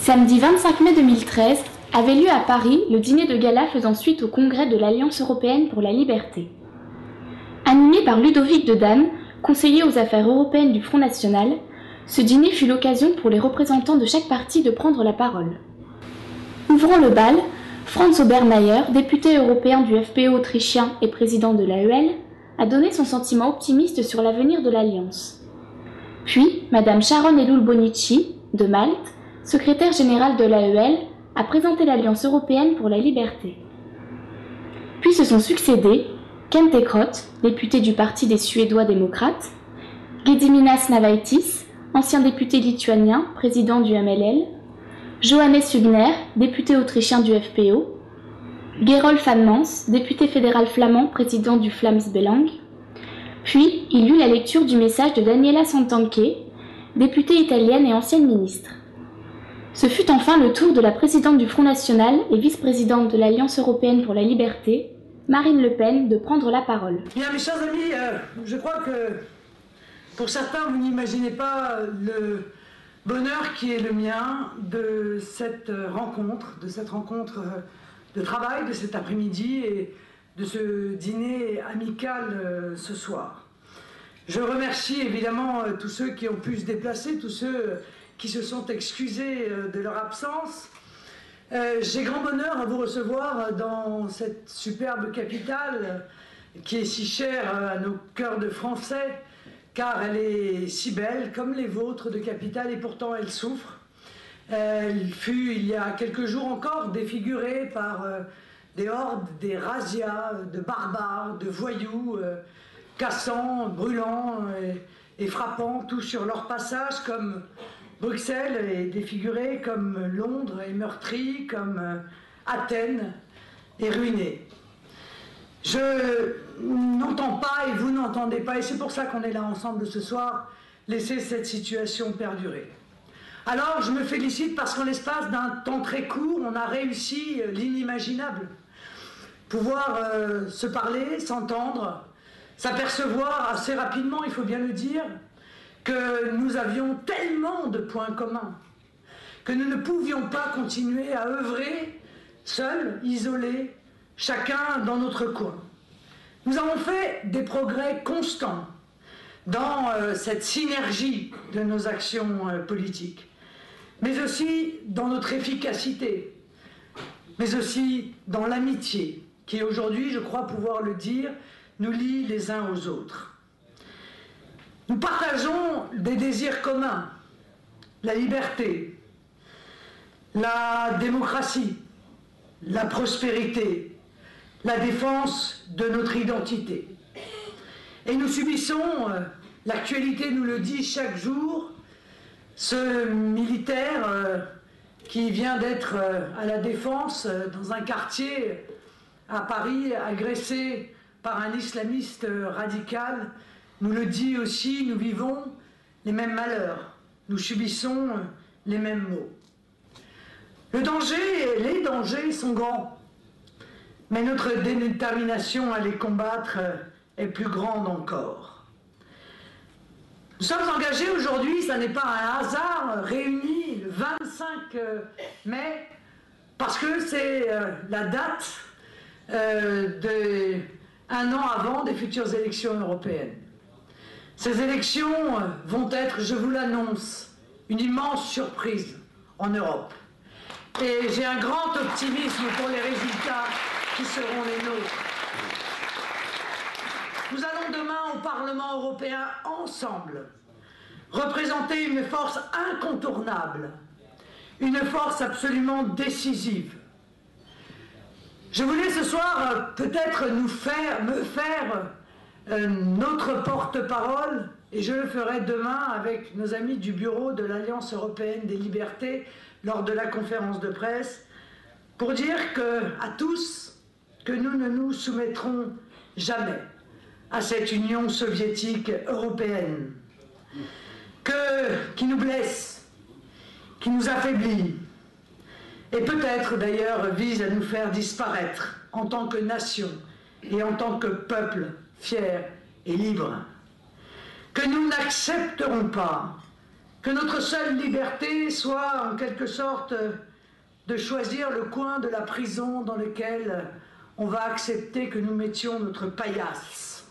Samedi 25 mai 2013 avait lieu à Paris le dîner de gala faisant suite au congrès de l'Alliance européenne pour la liberté. Animé par Ludovic Dedanne, conseiller aux affaires européennes du Front National, ce dîner fut l'occasion pour les représentants de chaque parti de prendre la parole. Ouvrant le bal, Franz Obermayr, député européen du FPÖ autrichien et président de l'AEL, a donné son sentiment optimiste sur l'avenir de l'Alliance. Puis, Madame Sharon Elul-Bonnici, de Malte, secrétaire générale de l'AEL, a présenté l'Alliance européenne pour la liberté. Puis se sont succédés Kent Ekeroth, député du Parti des Suédois démocrates, Gediminas Navaitis, ancien député lituanien, président du MLL, Johannes Hübner, député autrichien du FPÖ, Gerolf Anmans, député fédéral flamand, président du Flams-Belang. Puis, il lut la lecture du message de Daniela Santanchè, députée italienne et ancienne ministre. Ce fut enfin le tour de la présidente du Front National et vice-présidente de l'Alliance européenne pour la liberté, Marine Le Pen, de prendre la parole. Bien, mes chers amis, je crois que pour certains, vous n'imaginez pas le bonheur qui est le mien de cette rencontre de travail de cet après-midi et de ce dîner amical ce soir. Je remercie évidemment tous ceux qui ont pu se déplacer, tous ceux qui se sont excusés de leur absence. J'ai grand bonheur à vous recevoir dans cette superbe capitale qui est si chère à nos cœurs de Français, car elle est si belle, comme les vôtres de capitale, et pourtant elle souffre. Elle fut, il y a quelques jours encore, défigurée par des hordes, des razzias, de barbares, de voyous, cassant, brûlant et frappant tout sur leur passage, comme Bruxelles est défigurée, comme Londres est meurtrie, comme Athènes est ruinée. Je n'entends pas et vous n'entendez pas, et c'est pour ça qu'on est là ensemble ce soir, laisser cette situation perdurer. Alors je me félicite parce qu'en l'espace d'un temps très court, on a réussi l'inimaginable. Pouvoir se parler, s'entendre, s'apercevoir assez rapidement, il faut bien le dire, que nous avions tellement de points communs, que nous ne pouvions pas continuer à œuvrer seuls, isolés, chacun dans notre coin. Nous avons fait des progrès constants dans cette synergie de nos actions politiques, mais aussi dans notre efficacité, mais aussi dans l'amitié, qui aujourd'hui, je crois pouvoir le dire, nous lie les uns aux autres. Nous partageons des désirs communs, la liberté, la démocratie, la prospérité, la défense de notre identité. Et nous subissons, l'actualité nous le dit chaque jour, ce militaire qui vient d'être à la Défense dans un quartier à Paris, agressé par un islamiste radical, nous le dit aussi, nous vivons les mêmes malheurs, nous subissons les mêmes maux. Le danger, les dangers sont grands, mais notre détermination à les combattre est plus grande encore. Nous sommes engagés aujourd'hui, ça n'est pas un hasard, réunis le 25 mai, parce que c'est la date d'un an avant des futures élections européennes. Ces élections vont être, je vous l'annonce, une immense surprise en Europe. Et j'ai un grand optimisme pour les résultats qui seront les nôtres. Nous allons demain au Parlement européen ensemble représenter une force incontournable, une force absolument décisive. Je voulais ce soir peut-être me faire notre porte-parole, et je le ferai demain avec nos amis du bureau de l'Alliance européenne des libertés lors de la conférence de presse, pour dire à tous que nous ne nous soumettrons jamais à cette Union soviétique européenne, qui nous blesse, qui nous affaiblit, et peut-être d'ailleurs vise à nous faire disparaître en tant que nation et en tant que peuple fier et libre. Que nous n'accepterons pas que notre seule liberté soit en quelque sorte de choisir le coin de la prison dans lequel on va accepter que nous mettions notre paillasse.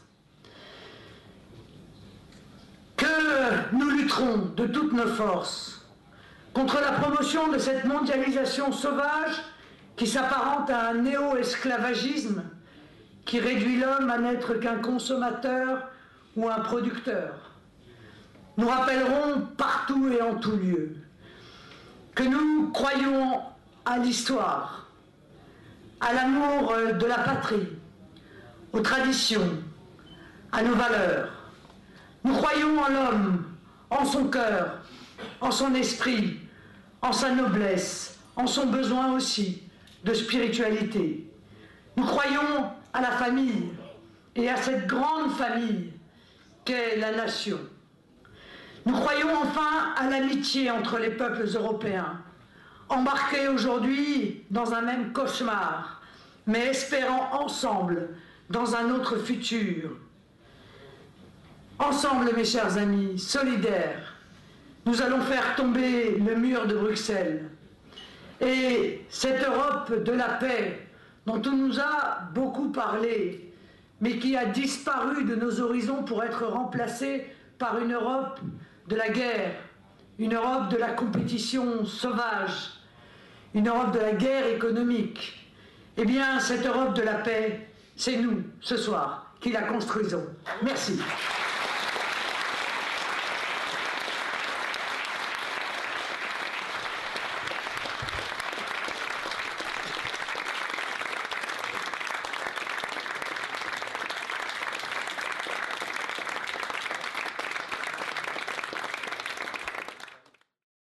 Que nous lutterons de toutes nos forces contre la promotion de cette mondialisation sauvage qui s'apparente à un néo-esclavagisme qui réduit l'homme à n'être qu'un consommateur ou un producteur. Nous rappellerons partout et en tout lieu que nous croyons à l'histoire, à l'amour de la patrie, aux traditions, à nos valeurs. Nous croyons en l'homme, en son cœur, en son esprit, en sa noblesse, en son besoin aussi de spiritualité. Nous croyons à la famille et à cette grande famille qu'est la nation. Nous croyons enfin à l'amitié entre les peuples européens, embarqués aujourd'hui dans un même cauchemar, mais espérant ensemble dans un autre futur. Ensemble, mes chers amis, solidaires, nous allons faire tomber le mur de Bruxelles. Et cette Europe de la paix, dont on nous a beaucoup parlé, mais qui a disparu de nos horizons pour être remplacée par une Europe de la guerre, une Europe de la compétition sauvage, une Europe de la guerre économique. Eh bien, cette Europe de la paix, c'est nous, ce soir, qui la construisons. Merci.